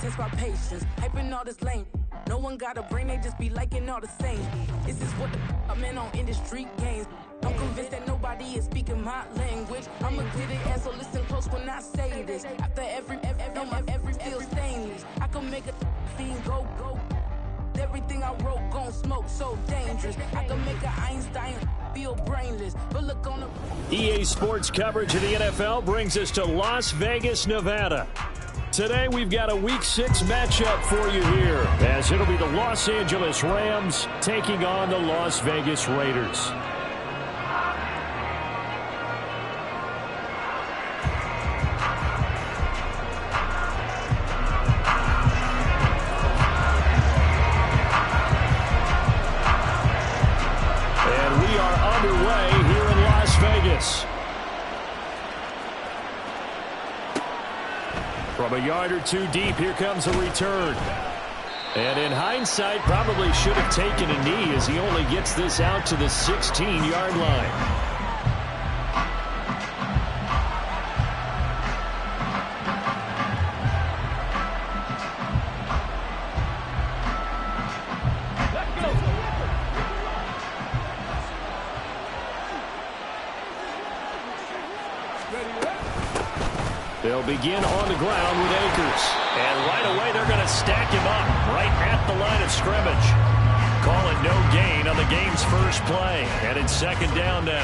test my patience. Hyping all this lame. No one got a brain, they just be liking all the same. This is what the I'm in on industry games. I'm convinced that nobody is speaking my language. I'm a good ass, so listen close when I say this. After every feel stainless. I can make a fiend go. Everything I wrote gon' smoke, so dangerous. I can make an Einstein feel brainless. But look on the EA Sports coverage of the NFL brings us to Las Vegas, Nevada. Today we've got a Week 6 matchup for you here, as it'll be the Los Angeles Rams taking on the Las Vegas Raiders. And we are underway here in Las Vegas. From a yard or two deep, here comes a return. And in hindsight, probably should have taken a knee as he only gets this out to the 16-yard line. They'll begin on the ground with Akers. And right away, they're going to stack him up right at the line of scrimmage. Call it no gain on the game's first play. And it's second down now.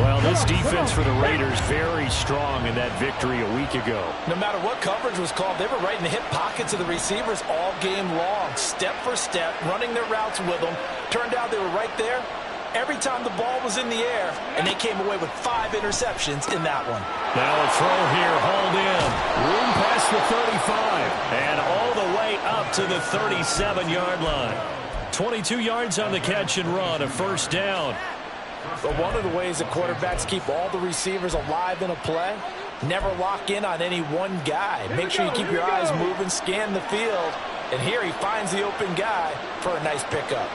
Well, this defense for the Raiders very strong in that victory a week ago. No matter what coverage was called, they were right in the hip pockets of the receivers all game long. Step for step, running their routes with them. Turned out they were right there every time the ball was in the air, and they came away with 5 interceptions in that one. Now a throw here, hauled in. Room past the 35, and all the way up to the 37-yard line. 22 yards on the catch and run, a first down. But one of the ways that quarterbacks keep all the receivers alive in a play, never lock in on any one guy. Make sure you keep your eyes moving, scan the field, and here he finds the open guy for a nice pickup.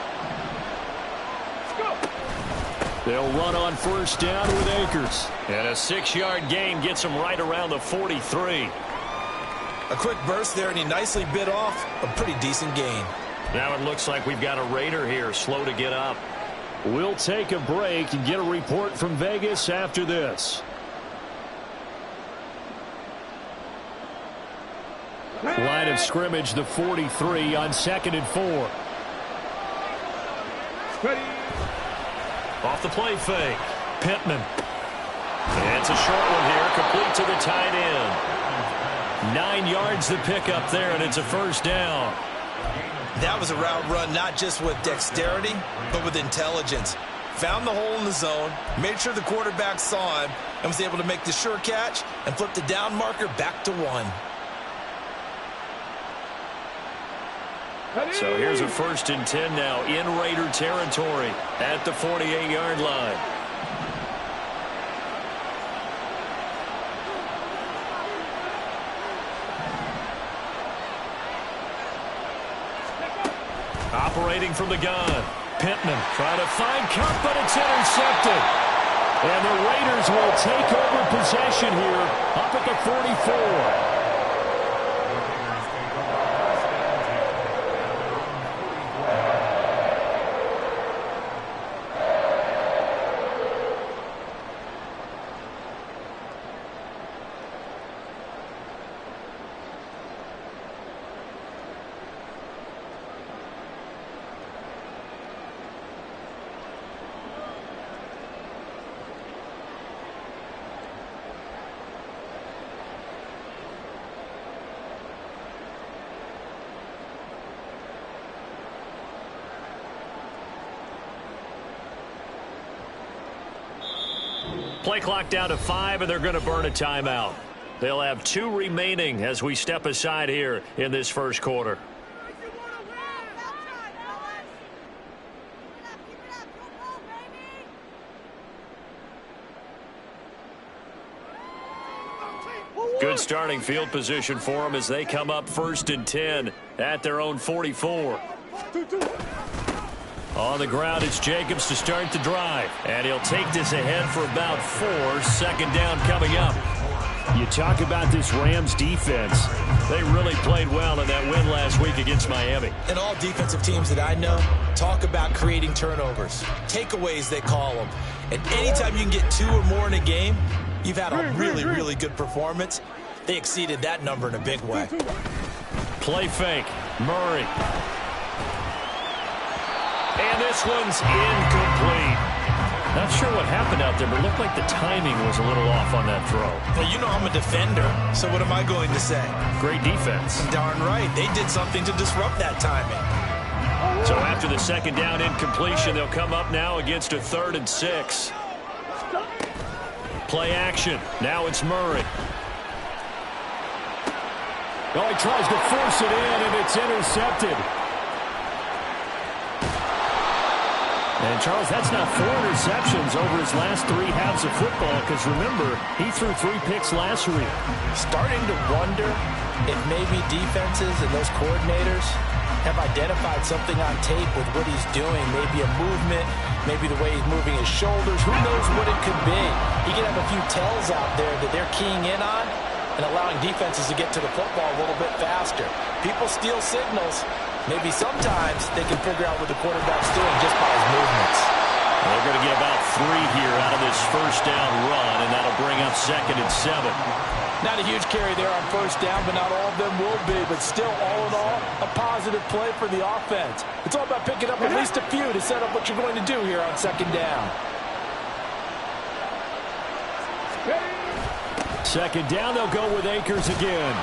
They'll run on first down with Akers. And a 6-yard gain gets him right around the 43. A quick burst there, and he nicely bit off a pretty decent gain. Now it looks like we've got a Raider here, slow to get up. We'll take a break and get a report from Vegas after this. Line of scrimmage, the 43 on 2nd and 4. Ready. Off the play fake. Pittman. And it's a short one here, complete to the tight end. 9 yards to pick up there, and it's a first down. That was a route run not just with dexterity, but with intelligence. Found the hole in the zone, made sure the quarterback saw him, and was able to make the sure catch and flip the down marker back to 1. So here's a 1st and 10 now in Raider territory at the 48-yard line. Operating from the gun. Pittman trying to find Kupp, but it's intercepted. And the Raiders will take over possession here up at the 44. Play clock down to 5, and they're going to burn a timeout. They'll have 2 remaining as we step aside here in this first quarter. Good starting field position for them as they come up 1st and 10 at their own 44. On the ground, it's Jacobs to start the drive. And he'll take this ahead for about 4. 2nd down coming up. You talk about this Rams defense. They really played well in that win last week against Miami. And all defensive teams that I know talk about creating turnovers. Takeaways, they call them. And anytime you can get 2 or more in a game, you've had a really, really good performance. They exceeded that number in a big way. Play fake. Murray. And this one's incomplete. Not sure what happened out there, but it looked like the timing was a little off on that throw. Well, you know I'm a defender, so what am I going to say? Great defense. Darn right. They did something to disrupt that timing. So after the second down incompletion, they'll come up now against a 3rd and 6. Play action. Now it's Murray. Oh, he tries to force it in, and it's intercepted. And, Charles, that's now 4 interceptions over his last 3 halves of football because, remember, he threw 3 picks last week. Starting to wonder if maybe defenses and those coordinators have identified something on tape with what he's doing. Maybe a movement, maybe the way he's moving his shoulders. Who knows what it could be? He could have a few tells out there that they're keying in on and allowing defenses to get to the football a little bit faster. People steal signals. Maybe sometimes they can figure out what the quarterback's doing just by his movements. Well, they're going to get about 3 here out of this first down run, and that'll bring up 2nd and 7. Not a huge carry there on first down, but not all of them will be. But still, all in all, a positive play for the offense. It's all about picking up at least a few to set up what you're going to do here on 2nd down. 2nd down, they'll go with Akers again.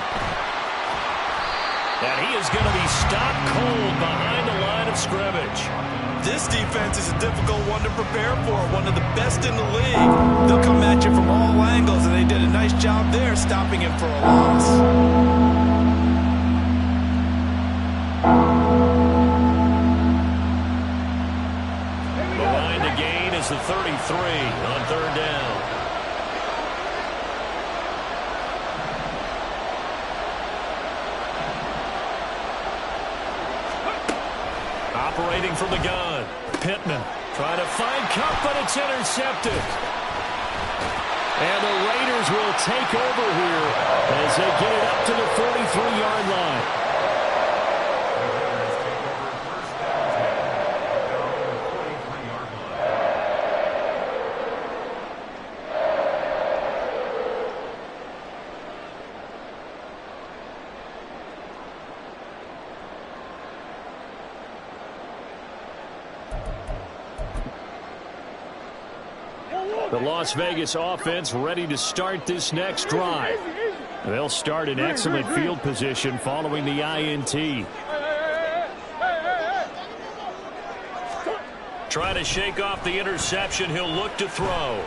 And he is going to be stopped cold behind the line of scrimmage. This defense is a difficult one to prepare for, one of the best in the league. They'll come at you from all angles, and they did a nice job there stopping him for a loss. The line to gain is the 33 on 3rd down. Operating from the gun. Pittman trying to find Kupp, but it's intercepted. And the Raiders will take over here as they get it up to the 43-yard line. The Las Vegas offense ready to start this next drive. They'll start in excellent field position following the INT. Trying to shake off the interception. He'll look to throw.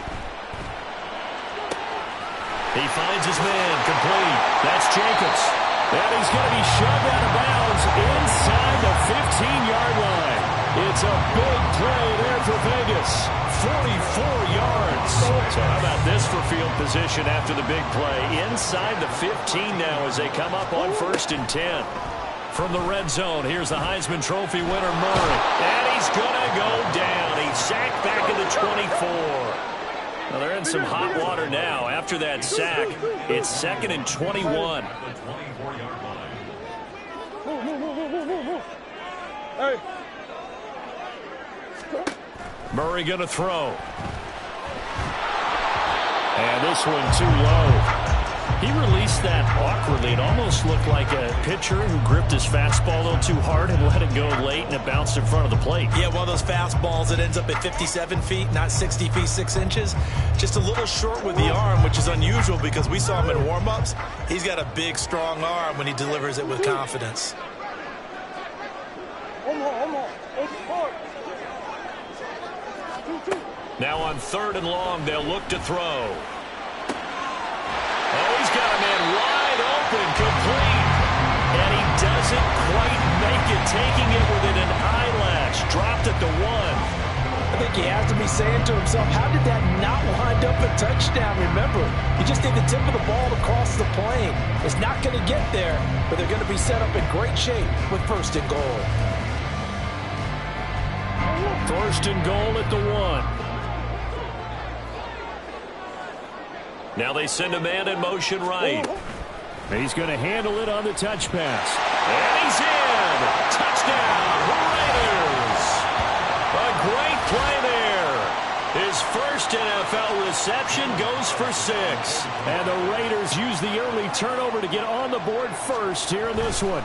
He finds his man complete. That's Jacobs. And he's going to be shoved out of bounds inside the 15-yard line. It's a big play there for Vegas. 44 yards. So how about this for field position after the big play? Inside the 15 now as they come up on 1st and 10. From the red zone, here's the Heisman Trophy winner, Murray. And he's going to go down. He's sacked back at the 24. Well, they're in some hot water now. After that sack, it's 2nd and 21. Hey. Murray going to throw. And this one too low. He released that awkwardly. It almost looked like a pitcher who gripped his fastball a little too hard and let it go late, and it bounced in front of the plate. Yeah, one of those fastballs that ends up at 57 feet, not 60 feet, 6 inches. Just a little short with the arm, which is unusual because we saw him in warm-ups. He's got a big, strong arm when he delivers it with confidence. Now on 3rd and long, they'll look to throw. Oh, he's got a man wide open, complete. And he doesn't quite make it, taking it within an eyelash. Dropped at the 1. I think he has to be saying to himself, how did that not wind up a touchdown? Remember, he just did the tip of the ball across the plane. It's not going to get there, but they're going to be set up in great shape with 1st and goal. 1st and goal at the 1. Now they send a man in motion right. He's going to handle it on the touch pass. And he's in. Touchdown, Raiders. A great play there. His first NFL reception goes for 6. And the Raiders use the early turnover to get on the board first here in this one.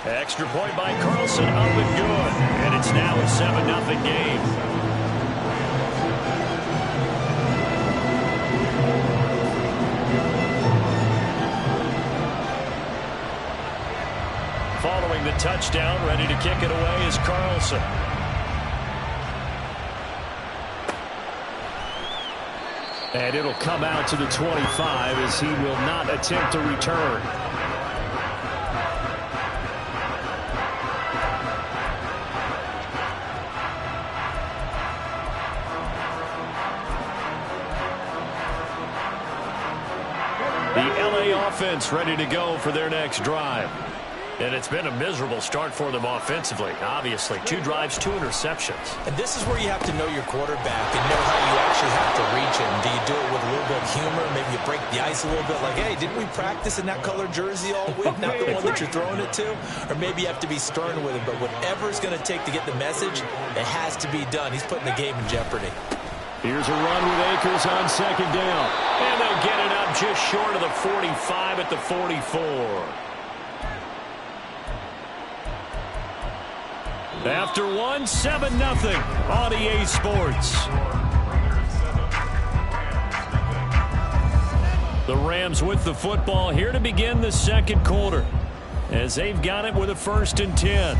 Extra point by Carlson, up and good. And it's now a 7-0 game. Following the touchdown, ready to kick it away is Carlson. And it'll come out to the 25 as he will not attempt to return. The LA offense ready to go for their next drive. And it's been a miserable start for them offensively, obviously. 2 drives, 2 interceptions. And this is where you have to know your quarterback and know how you actually have to reach him. Do you do it with a little bit of humor? Maybe you break the ice a little bit like, hey, didn't we practice in that color jersey all week? Not the one that you're throwing it to? Or maybe you have to be stern with him. But whatever it's going to take to get the message, it has to be done. He's putting the game in jeopardy. Here's a run with Akers on second down. And they'll get it up just short of the 45 at the 44. After 1, 7-0 on EA Sports. The Rams with the football here to begin the second quarter as they've got it with a 1st and 10.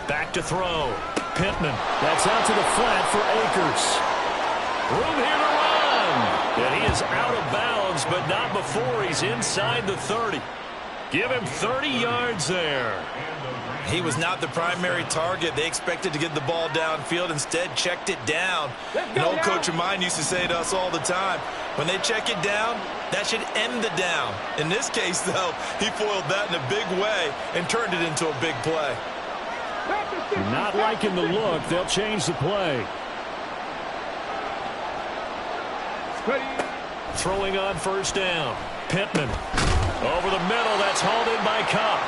Back to throw. Pittman. That's out to the flat for Akers. Room here to run. And he is out of bounds, but not before he's inside the 30. Give him 30 yards there. He was not the primary target. They expected to get the ball downfield. Instead, checked it down. An old coach of mine used to say to us all the time, when they check it down, that should end the down. In this case, though, he foiled that in a big way and turned it into a big play. Not liking the look. They'll change the play. Throwing on 1st down. Pittman. Over the middle. That's hauled in by Kupp.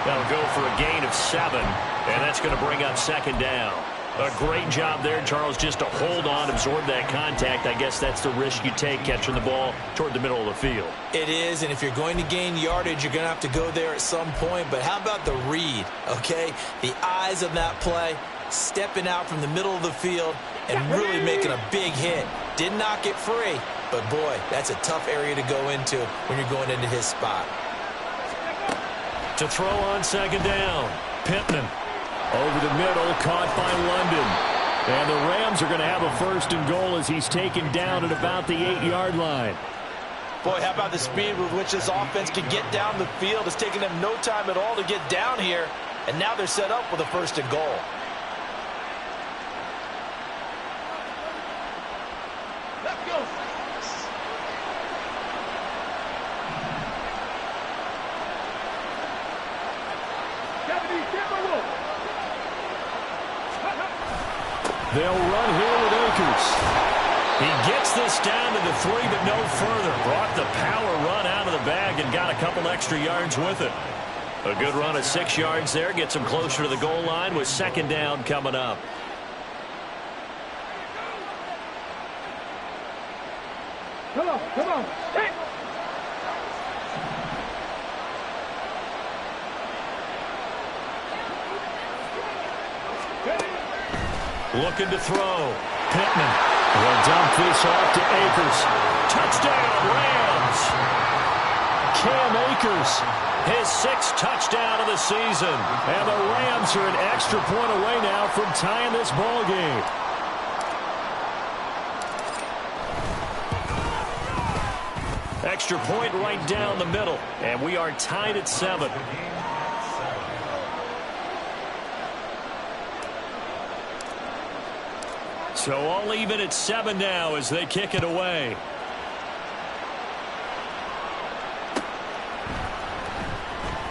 That'll go for a gain of 7. And that's going to bring up 2nd down. A great job there, Charles, just to hold on, absorb that contact. I guess that's the risk you take catching the ball toward the middle of the field. It is, and if you're going to gain yardage, you're going to have to go there at some point. But how about the read, okay? The eyes of that play, stepping out from the middle of the field and really making a big hit. Didn't knock it free, but, boy, that's a tough area to go into when you're going into his spot. To throw on 2nd down, Pittman. Over the middle, caught by London. And the Rams are going to have a 1st and goal as he's taken down at about the 8-yard line. Boy, how about the speed with which this offense can get down the field? It's taken them no time at all to get down here, and now they're set up with a 1st and goal. Let's go. They'll run here with Akers. He gets this down to the 3, but no further. Brought the power run out of the bag and got a couple extra yards with it. A good run of 6 yards there. Gets him closer to the goal line with 2nd down coming up. Come on, come on. Hey. Looking to throw. Pittman will dump this off to Akers. Touchdown, Rams. Cam Akers. His 6th touchdown of the season. And the Rams are an extra point away now from tying this ball game. Extra point right down the middle. And we are tied at 7. So all even at 7 now as they kick it away.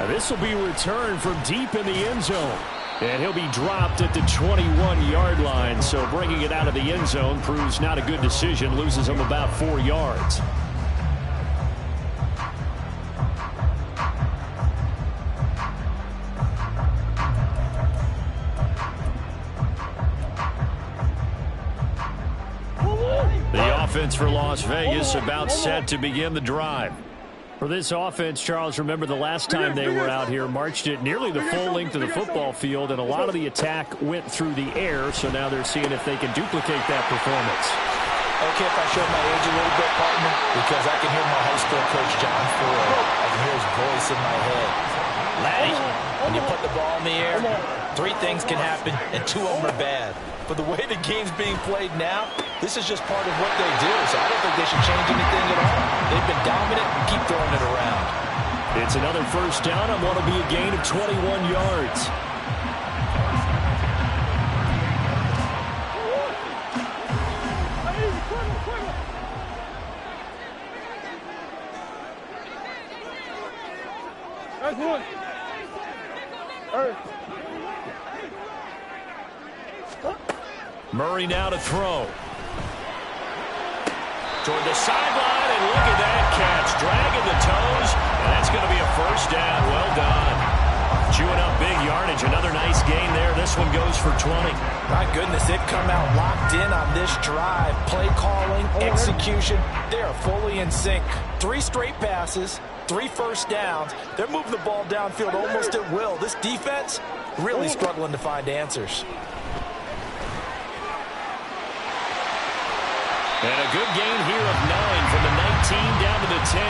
This will be returned from deep in the end zone. And he'll be dropped at the 21-yard line. So bringing it out of the end zone proves not a good decision. Loses him about 4 yards. The offense for Las Vegas about set to begin the drive. For this offense, Charles, remember the last time they were out here, marched it nearly the full length of the football field, and a lot of the attack went through the air, so now they're seeing if they can duplicate that performance. Okay, if I show my age a little bit, partner, because I can hear my high school coach, John Ford. I can hear his voice in my head. Laddie, when you put the ball in the air, 3 things can happen, and 2 of them are bad. But the way the game's being played now, this is just part of what they do, so I don't think they should change anything at all. They've been dominant and keep throwing it around. It's another first down on what will be a gain of 21 yards. That's one. Murray now to throw. Toward the sideline, and look at that catch. Dragging the toes, and that's going to be a first down. Well done. Chewing up big yardage. Another nice gain there. This one goes for 20. My goodness, they've come out locked in on this drive. Play calling, execution, they are fully in sync. 3 straight passes, 3 first downs. They're moving the ball downfield almost at will. This defense really struggling to find answers. And a good gain here of 9 from the 19 down to the 10.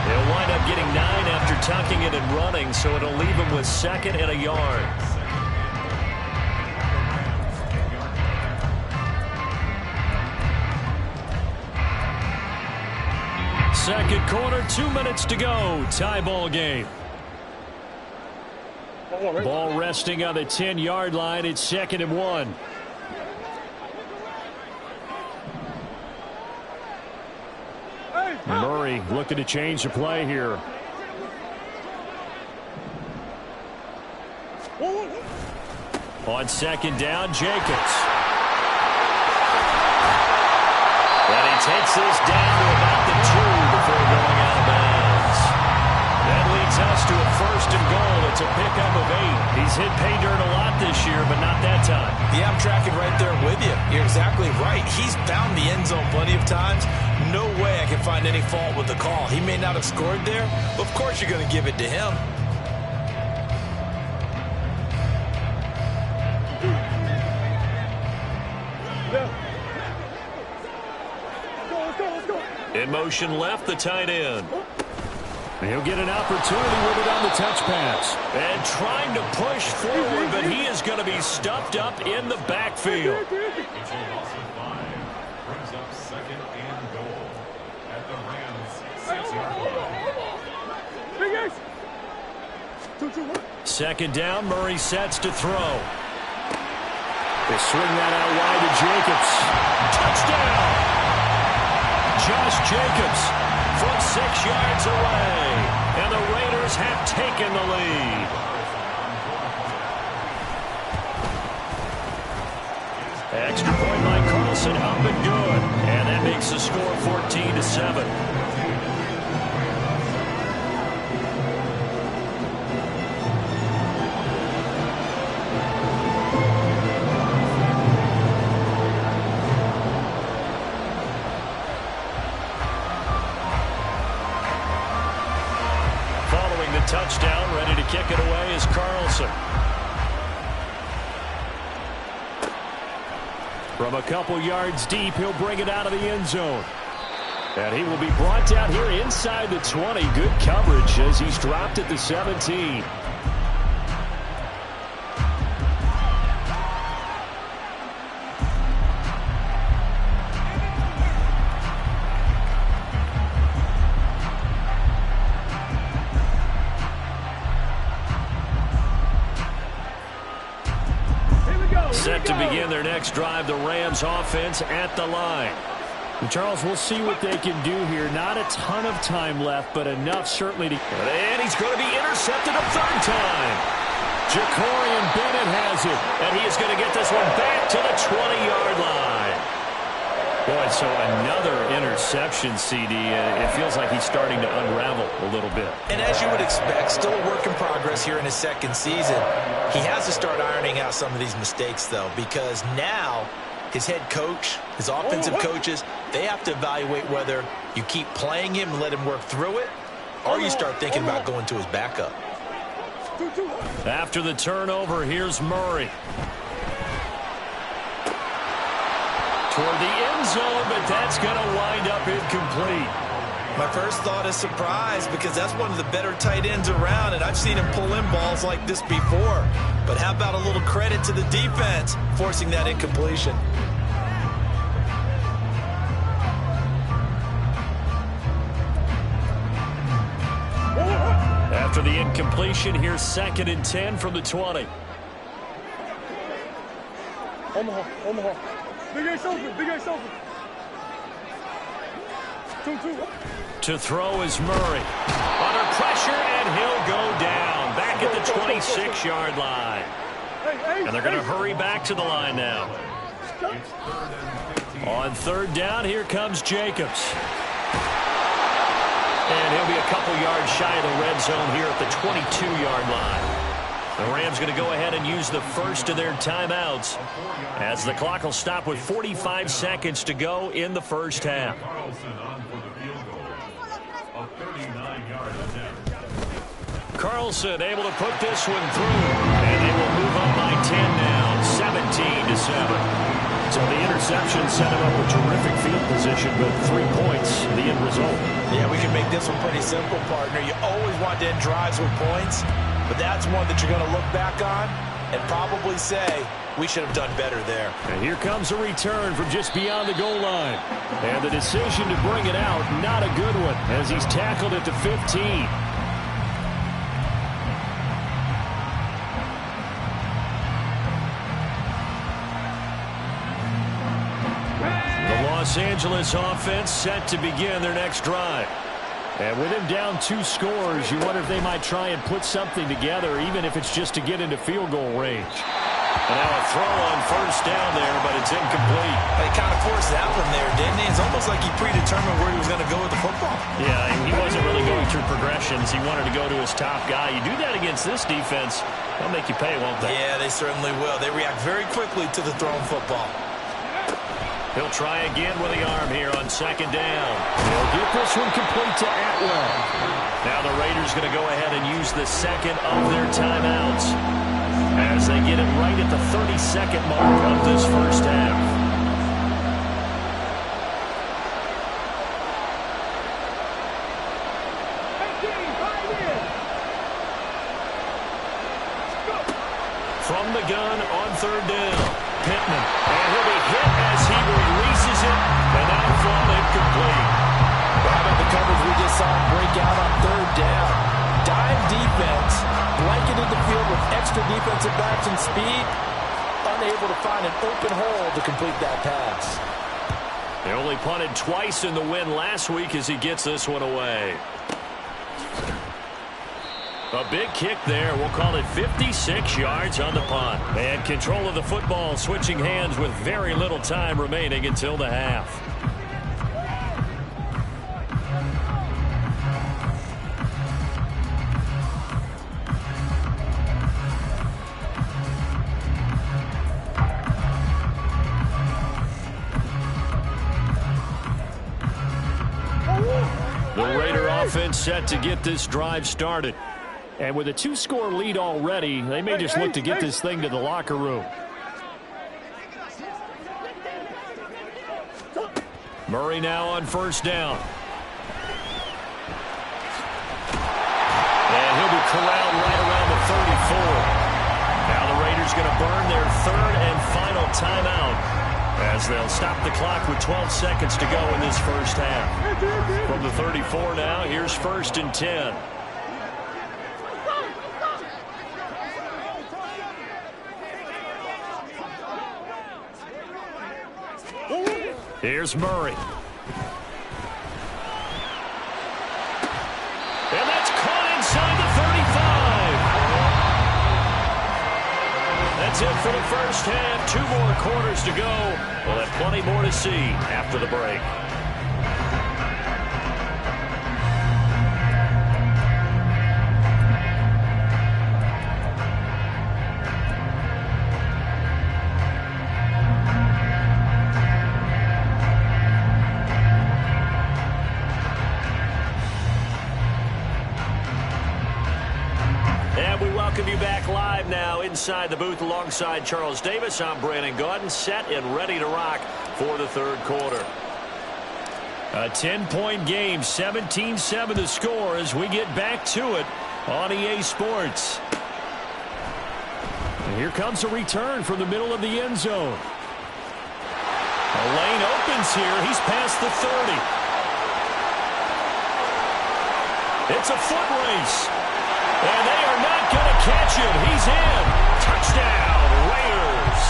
They'll wind up getting 9 after tucking it and running, so it'll leave them with 2nd and a yard. Second quarter, 2 minutes to go. Tie ball game. Ball resting on the 10-yard line. It's 2nd and 1. Murray looking to change the play here. On 2nd down, Jacobs. And he takes this down to about the 2 before going out of bounds. That leads us to a 1st and goal. It's a pickup of 8. He's hit pay dirt a lot this year, but not that time. Yeah, I'm tracking right there with you. You're exactly right. He's found the end zone plenty of times. No way I can find any fault with the call. He may not have scored there, but of course you're going to give it to him. In motion left, the tight end. He'll get an opportunity with it on the touch pass. And trying to push forward, but he is going to be stuffed up in the backfield. Second down, Murray sets to throw. They swing that out wide to Jacobs. Touchdown! Josh Jacobs from 6 yards away. And the Raiders have taken the lead. Extra point by Carlson, up and good. And that makes the score 14-7. Touchdown, ready to kick it away is Carlson. From a couple yards deep, he'll bring it out of the end zone. And he will be brought down here inside the 20. Good coverage as he's dropped at the 17. Set to begin their next drive, the Rams offense at the line. And Charles, we'll see what they can do here. Not a ton of time left, but enough certainly to... And he's going to be intercepted a third time. Jacorian Bennett has it, and he is going to get this one back to the 20-yard line. Boy, so another interception, CD. It feels like he's starting to unravel a little bit. And as you would expect, still a work in progress here in his second season. He has to start ironing out some of these mistakes, though, because now his head coach, his offensive coaches, they have to evaluate whether you keep playing him and let him work through it, or you start thinking about going to his backup. After the turnover, here's Murray. Toward the end zone, but that's going to wind up incomplete. My first thought is surprise, because that's one of the better tight ends around, and I've seen him pull in balls like this before. But how about a little credit to the defense forcing that incompletion? After the incompletion, here's 2nd and 10 from the 20. Omaha. Big Ace open. 2-2. To throw is Murray. Under pressure, and he'll go down. Back at the 26-yard line. And they're going to hurry back to the line now. On 3rd down, here comes Jacobs. And he'll be a couple yards shy of the red zone here at the 22-yard line. The Rams going to go ahead and use the first of their timeouts as the clock will stop with 45 seconds to go in the first half. Carlson able to put this one through, and they will move up by 10 now, 17-7. So the interception set him up with terrific field position, but 3 points, the end result. Yeah, we can make this one pretty simple, partner. You always want to end drives with points, but that's one that you're going to look back on and probably say, we should have done better there. And here comes a return from just beyond the goal line. And the decision to bring it out, not a good one, as he's tackled at the 15. Los Angeles offense set to begin their next drive. And with him down 2 scores, you wonder if they might try and put something together, even if it's just to get into field goal range. And now a throw on 1st down there, but it's incomplete. They kind of forced that one there, didn't he? It's almost like he predetermined where he was going to go with the football. Yeah, he wasn't really going through progressions. He wanted to go to his top guy. You do that against this defense, they'll make you pay, won't they? Yeah, they certainly will. They react very quickly to the thrown football. He'll try again with the arm here on 2nd down. He'll get this one complete to Atwell. Now the Raiders going to go ahead and use the 2nd of their timeouts as they get it right at the 32nd mark of this first half. From the gun on 3rd down. Pittman, and he'll be hit as he releases it, and that'll fall incomplete. How about the coverage we just saw him break out on 3rd down? Dime defense, blanketed the field with extra defensive backs and speed, unable to find an open hole to complete that pass. They only punted twice in the win last week as he gets this one away. A big kick there. We'll call it 56 yards on the punt. And control of the football switching hands with very little time remaining until the half. The Raider offense set to get this drive started. And with a 2-score lead already, they may just look to get this thing to the locker room. Murray now on 1st down. And he'll be corralled right around the 34. Now the Raiders going to burn their 3rd and final timeout as they'll stop the clock with 12 seconds to go in this first half. From the 34 now, here's 1st and 10. Here's Murray. And that's caught inside the 35. That's it for the first half. 2 more quarters to go. We'll have plenty more to see after the break. Welcome you back live now inside the booth alongside Charles Davis. I'm Brandon Gaudin, set and ready to rock for the third quarter. A 10-point game, 17-7 the score as we get back to it on EA Sports. And here comes a return from the middle of the end zone. A lane opens here. He's past the 30. It's a foot race. And they are not going to catch him. He's in. Touchdown, Raiders.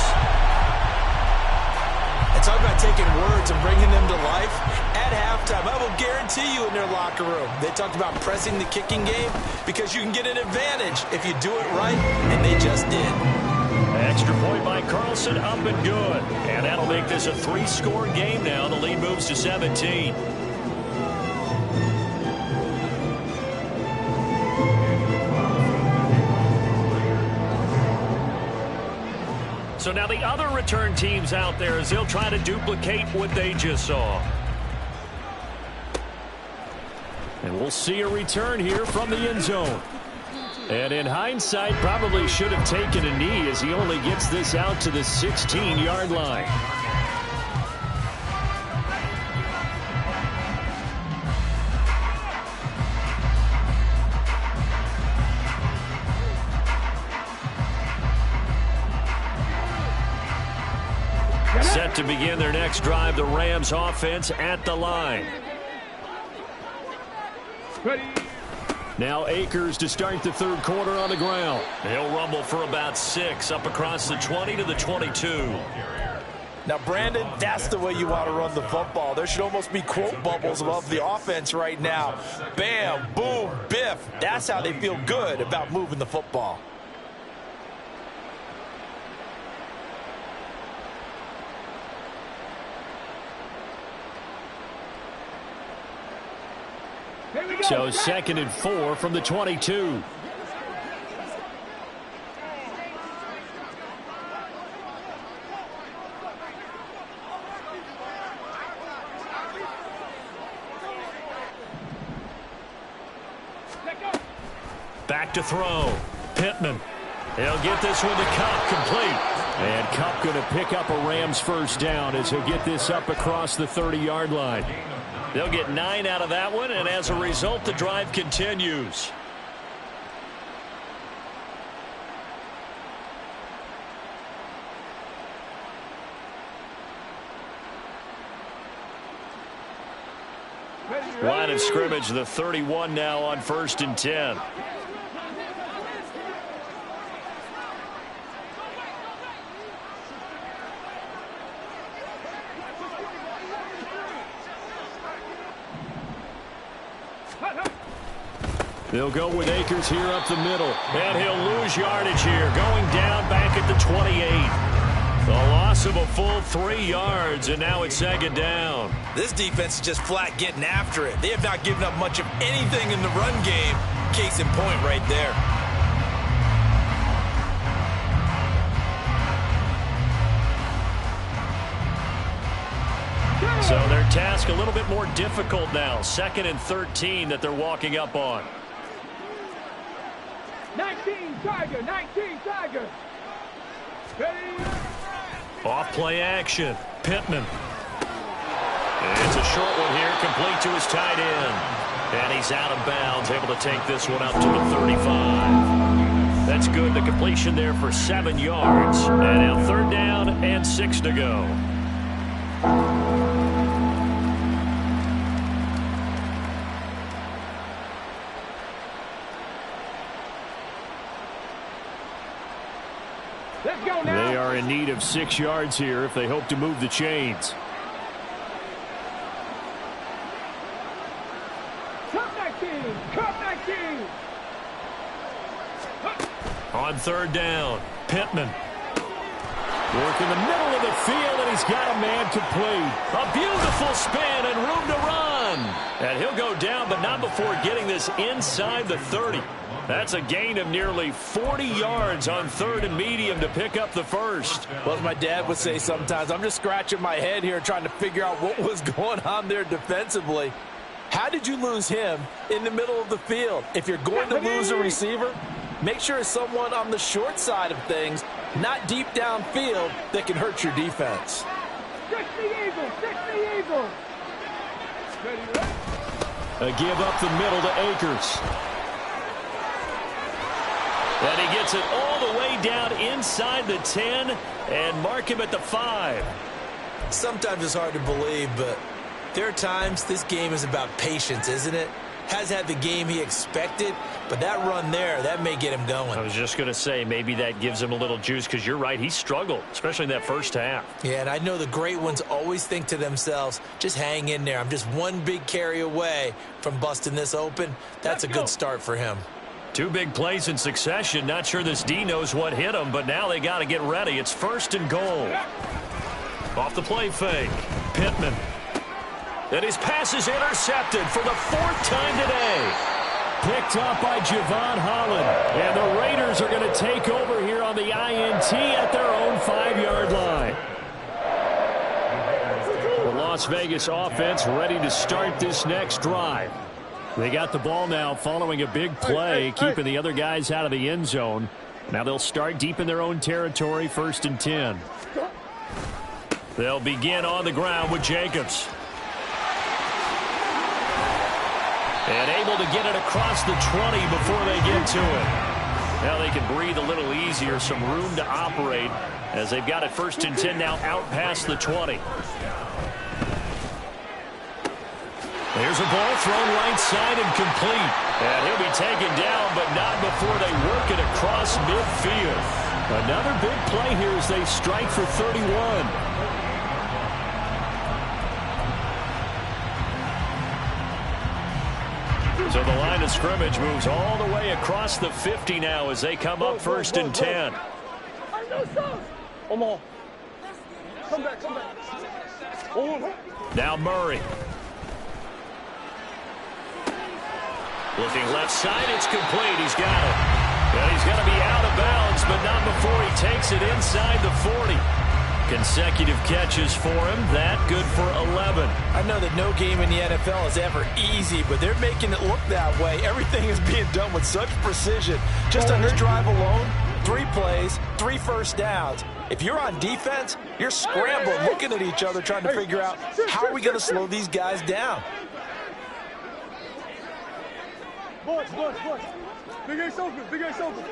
And talk about taking words and bringing them to life. At halftime, I will guarantee you in their locker room, they talked about pressing the kicking game because you can get an advantage if you do it right, and they just did. Extra point by Carlson, up and good. And that'll make this a 3-score game now. The lead moves to 17. So now the other return teams out there as they'll try to duplicate what they just saw. And we'll see a return here from the end zone. And in hindsight, probably should have taken a knee as he only gets this out to the 16-yard line. Set to begin their next drive, the Rams offense at the line. Ready. Now Akers to start the third quarter on the ground. He'll rumble for about 6 up across the 20 to the 22. Now, Brandon, that's the way you want to run the football. There should almost be quote bubbles above the offense right now. Bam, boom, biff. That's how they feel good about moving the football. So 2nd and 4 from the 22. Back to throw. Pittman. He'll get this one to Kupp, complete. And Kupp going to pick up a Rams first down as he'll get this up across the 30-yard line. They'll get 9 out of that one, and as a result, the drive continues. Line of scrimmage, the 31 now on 1st and 10. They'll go with Akers here up the middle. And he'll lose yardage here. Going down back at the 28. The loss of a full 3 yards, and now it's 2nd down. This defense is just flat getting after it. They have not given up much of anything in the run game. Case in point right there. So their task a little bit more difficult now. 2nd and 13 that they're walking up on. 19 Tiger, 19 Tiger. Ready. Off play action. Pittman. It's a short one here, complete to his tight end. And he's out of bounds, able to take this one up to the 35. That's good. The completion there for 7 yards. And now 3rd down and 6 to go. Let's go now. They are in need of 6 yards here if they hope to move the chains. On third down, Pittman. Work in the middle of the field, and he's got a man complete. A beautiful spin and room to run. And he'll go down, but not before getting this inside the 30. That's a gain of nearly 40 yards on third and medium to pick up the first. Well, as my dad would say sometimes, I'm just scratching my head here trying to figure out what was going on there defensively. How did you lose him in the middle of the field? If you're going to lose a receiver, make sure it's someone on the short side of things, not deep downfield, that can hurt your defense. Stretch the eagle, stretch the eagle. A give up the middle to Akers. And he gets it all the way down inside the 10 and mark him at the 5. Sometimes it's hard to believe, but there are times this game is about patience, isn't it? Has had the game he expected, but that run there, that may get him going. I was just going to say maybe that gives him a little juice because you're right, he struggled, especially in that first half. Yeah, and I know the great ones always think to themselves, just hang in there. I'm just one big carry away from busting this open. That's a good start for him. 2 big plays in succession. Not sure this D knows what hit him, but now they got to get ready. It's first and goal. Off the play fake, Pittman. And his pass is intercepted for the 4th time today. Picked up by Javon Holland. And the Raiders are going to take over here on the INT at their own 5-yard line. The Las Vegas offense ready to start this next drive. They got the ball now following a big play, keeping the other guys out of the end zone. Now they'll start deep in their own territory, 1st and 10. They'll begin on the ground with Jacobs. And able to get it across the 20 before they get to it. Now they can breathe a little easier, some room to operate as they've got it 1st and 10 now out past the 20. There's a ball thrown right side and complete. And he'll be taken down, but not before they work it across midfield. Another big play here as they strike for 31. So the line of scrimmage moves all the way across the 50 now as they come up 1st and 10. Come back. Now Murray. Looking left side, it's complete. He's got it. Well, he's going to be out of bounds, but not before he takes it inside the 40. Consecutive catches for him. That good for 11. I know that no game in the NFL is ever easy, but they're making it look that way. Everything is being done with such precision. Just on this drive alone, 3 plays, 3 first downs. If you're on defense, you're scrambling, looking at each other, trying to figure out how are we going to slow these guys down. Boys. Big Ace open.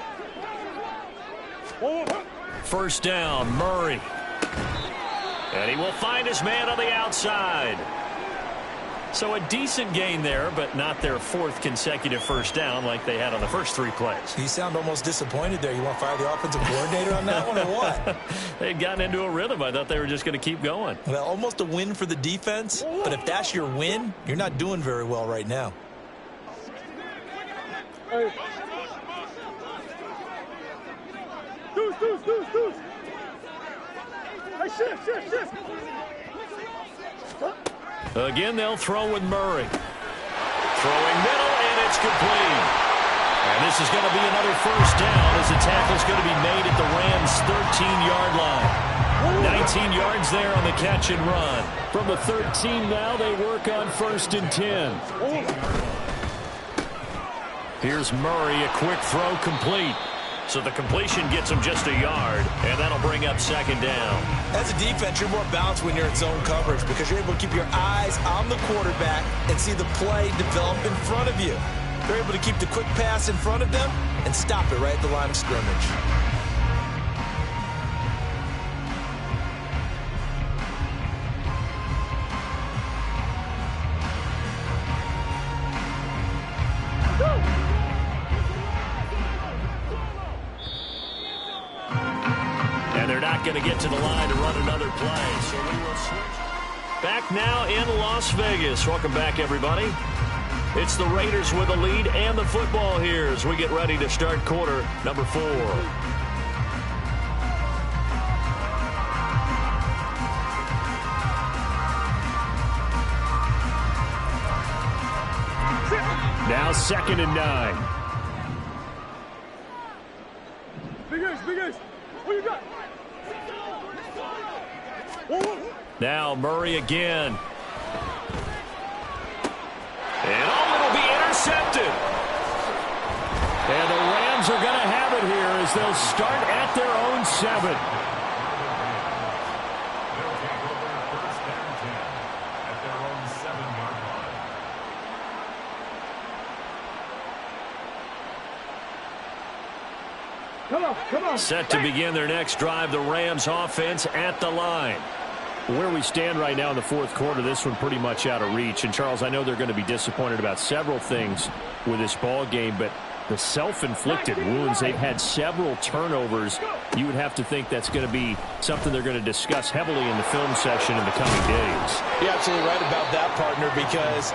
First down, Murray. And he will find his man on the outside. So a decent gain there, but not their 4th consecutive first down like they had on the first 3 plays. You sound almost disappointed there. You want to fire the offensive coordinator on that one or what? They'd gotten into a rhythm. I thought they were just going to keep going. Well, almost a win for the defense, but if that's your win, you're not doing very well right now. Hey. Deuce. Hey, shift. Again, they'll throw with Murray. Throwing middle, and it's complete. And this is going to be another first down as the tackle's going to be made at the Rams' 13-yard line. 19 yards there on the catch and run. From the 13 now, they work on 1st and 10. Here's Murray, a quick throw complete. So the completion gets him just a yard, and that'll bring up 2nd down. As a defense, you're more balanced when you're in zone coverage because you're able to keep your eyes on the quarterback and see the play develop in front of you. They're able to keep the quick pass in front of them and stop it right at the line of scrimmage. And they're not going to get to the line to run another play. So we will switch. Back now in Las Vegas. Welcome back, everybody. It's the Raiders with the lead and the football here as we get ready to start quarter number 4. Now 2nd and 9. Big Ace. What you got? Now Murray again. And it'll be intercepted. And the Rams are going to have it here as they'll start at their own 7. Come on. Set to begin their next drive, the Rams offense at the line. Where we stand right now in the 4th quarter, this one pretty much out of reach. And, Charles, I know they're going to be disappointed about several things with this ball game, but the self-inflicted wounds, they've had several turnovers. You would have to think that's going to be something they're going to discuss heavily in the film session in the coming days. You're absolutely right about that, partner, because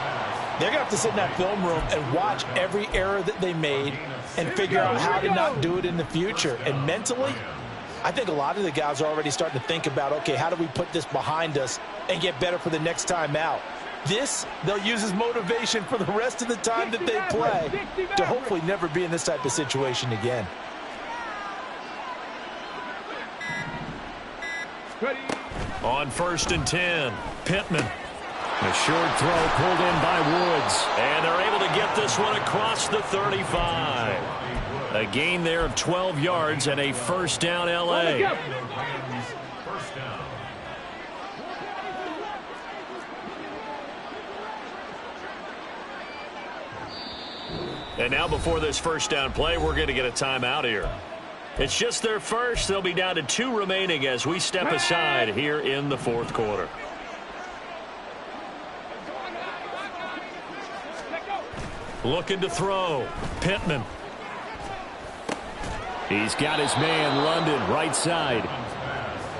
they're going to have to sit in that film room and watch every error that they made and figure out how to not do it in the future. And mentally, I think a lot of the guys are already starting to think about, okay, how do we put this behind us and get better for the next time out? This, they'll use as motivation for the rest of the time that they play to hopefully never be in this type of situation again. On 1st and 10, Pittman. A short throw pulled in by Woods. And they're able to get this one across the 35. A gain there of 12 yards and a first down, L.A. And now before this first down play, we're going to get a timeout here. It's just their first. They'll be down to 2 remaining as we step aside here in the 4th quarter. Looking to throw. Pittman. He's got his man, London, right side.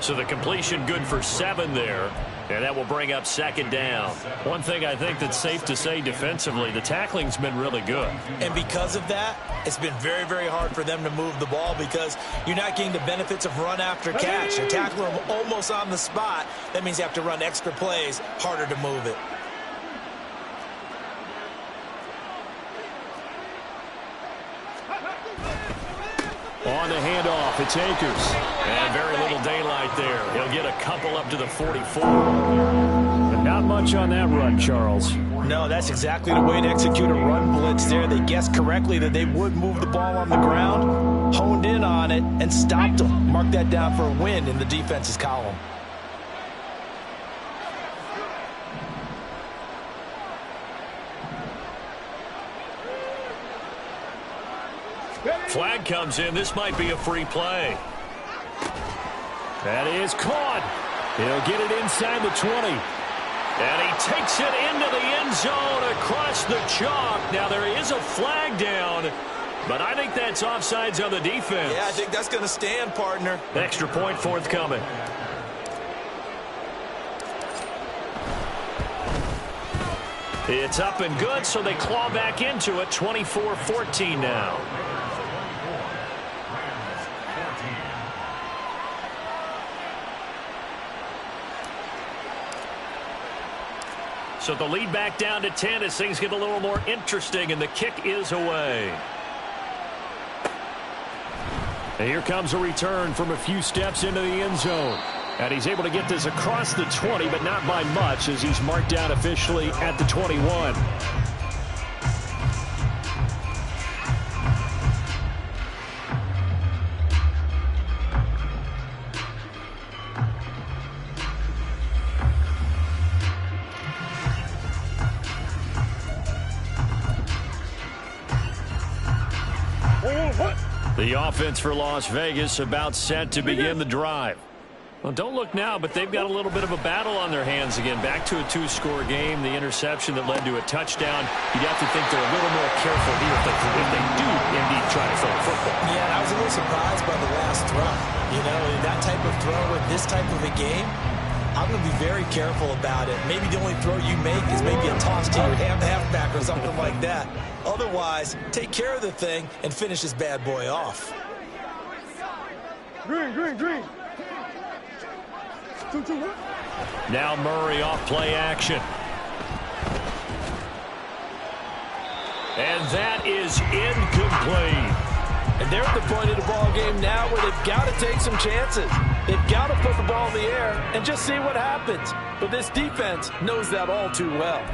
So the completion good for 7 there. And that will bring up 2nd down. One thing I think that's safe to say defensively, the tackling's been really good. And because of that, it's been very, very hard for them to move the ball because you're not getting the benefits of run after catch. You're tackling them almost on the spot. That means you have to run extra plays, harder to move it. On the handoff, it's Akers. And very little daylight there. He'll get a couple up to the 44. But not much on that run, Charles. No, that's exactly the way to execute a run blitz there. They guessed correctly that they would move the ball on the ground, honed in on it, and stopped them. Mark that down for a win in the defense's column. Flag comes in. This might be a free play. That is caught. He'll get it inside the 20. And he takes it into the end zone across the chalk. Now there is a flag down, but I think that's offsides on the defense. Yeah, I think that's going to stand, partner. Extra point forthcoming. It's up and good, so they claw back into it. 24-14 now. So the lead back down to 10 as things get a little more interesting, and the kick is away. And here comes a return from a few steps into the end zone. And he's able to get this across the 20, but not by much as he's marked down officially at the 21. The offense for Las Vegas about set to begin the drive. Well, don't look now, but they've got a little bit of a battle on their hands again. Back to a 2-score game. The interception that led to a touchdown. You'd have to think they're a little more careful here if they do indeed try to throw the football. Yeah, and I was a little surprised by the last throw. You know, that type of throw in this type of a game, I'm going to be very careful about it. Maybe the only throw you make is maybe a toss to your halfback or something like that. Otherwise, take care of the thing and finish this bad boy off. Green, green, green. 2-2-1. Now Murray off play action. And that is incomplete. And they're at the point of the ball game now where they've got to take some chances. They've got to put the ball in the air and just see what happens. But this defense knows that all too well.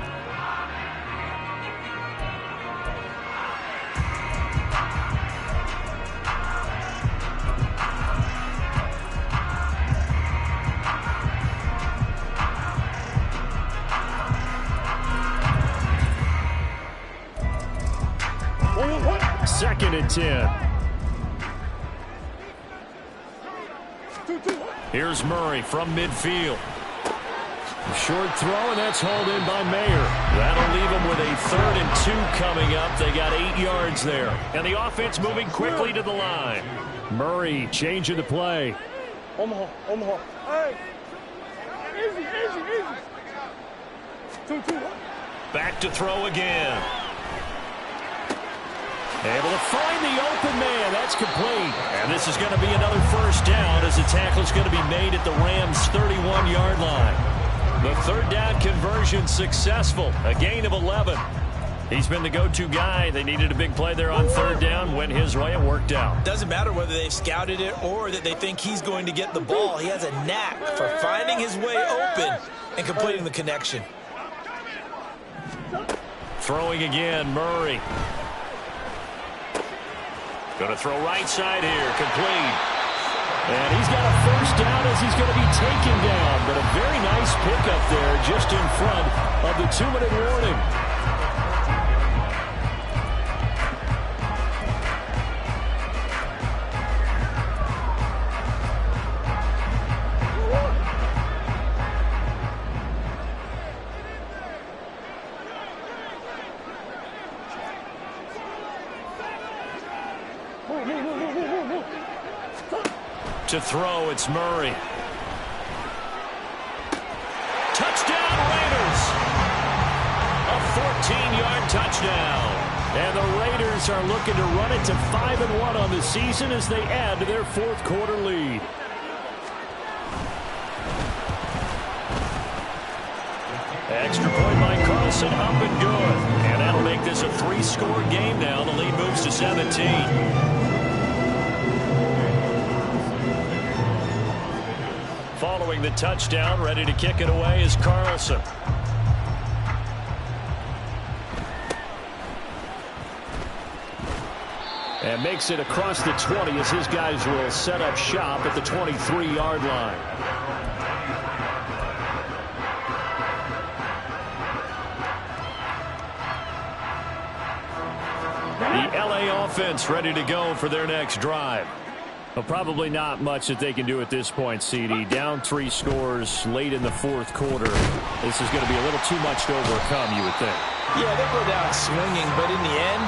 Second and 10. 2-2-1. Here's Murray from midfield. Short throw, and that's hauled in by Mayer. That'll leave them with a 3rd and 2 coming up. They got 8 yards there. And the offense moving quickly to the line. Murray changing the play. Omaha, Omaha. Hey. Easy, easy, easy. 2-2-1. Back to throw again. Able to find the open man. That's complete. And this is going to be another first down as the tackle is going to be made at the Rams' 31-yard line. The 3rd down conversion successful. A gain of 11. He's been the go-to guy. They needed a big play there on 3rd down. Went his way and worked out. Doesn't matter whether they've scouted it or that they think he's going to get the ball. He has a knack for finding his way open and completing the connection. Throwing again, Murray. Going to throw right side here, complete. And he's got a first down as he's going to be taken down. But a very nice pickup there just in front of the 2-minute warning. To throw, it's Murray. Touchdown, Raiders! A 14-yard touchdown. And the Raiders are looking to run it to 5-1 on the season as they add to their 4th quarter lead. Extra point by Carlson, up and good. And that'll make this a 3-score game now. The lead moves to 17. Following the touchdown, ready to kick it away is Carlson. And makes it across the 20 as his guys will set up shop at the 23-yard line. The LA offense ready to go for their next drive. Well, probably not much that they can do at this point, CD. Down 3 scores late in the 4th quarter. This is going to be a little too much to overcome, you would think. Yeah, they go down swinging, but in the end,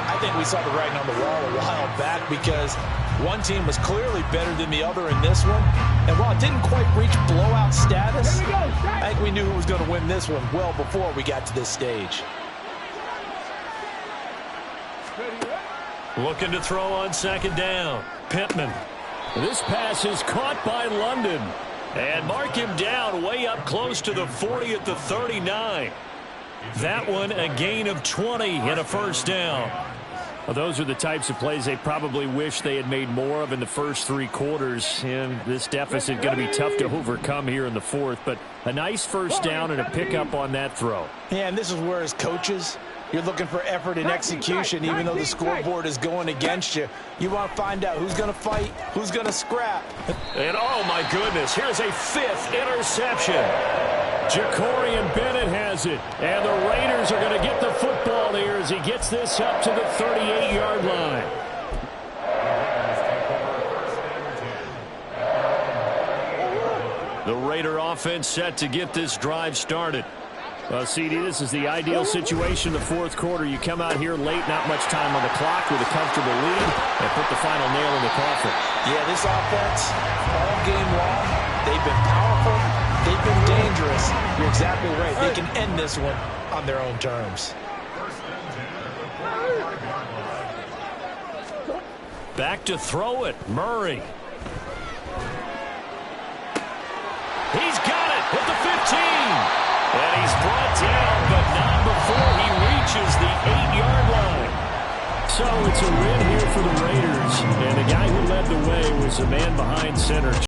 I think we saw the writing on the wall a while back because one team was clearly better than the other in this one. And while it didn't quite reach blowout status, I think we knew who was going to win this one well before we got to this stage. Looking to throw on 2nd down. Pittman. This pass is caught by London. And mark him down way up close to the 40 at the 39. That one a gain of 20 and a first down. Well, those are the types of plays they probably wish they had made more of in the first 3 quarters. And this deficit going to be tough to overcome here in the 4th. But a nice first down and a pickup on that throw. Yeah, and this is where as coaches, you're looking for effort and execution, even though the scoreboard is going against you. You want to find out who's going to fight, who's going to scrap. And oh my goodness, here's a 5th interception. Jacorian Bennett has it. And the Raiders are going to get the football here as he gets this up to the 38-yard line. The Raider offense set to get this drive started. Well, CD, this is the ideal situation in the 4th quarter. You come out here late, not much time on the clock with a comfortable lead, and put the final nail in the coffin. Yeah, this offense, all game long, they've been powerful, dangerous, you're exactly right. They can end this one on their own terms. Back to throw it, Murray. He's got it at the 15. And he's brought down, but not before he reaches the 8-yard line. So it's a win here for the Raiders. And the guy who led the way was the man behind center,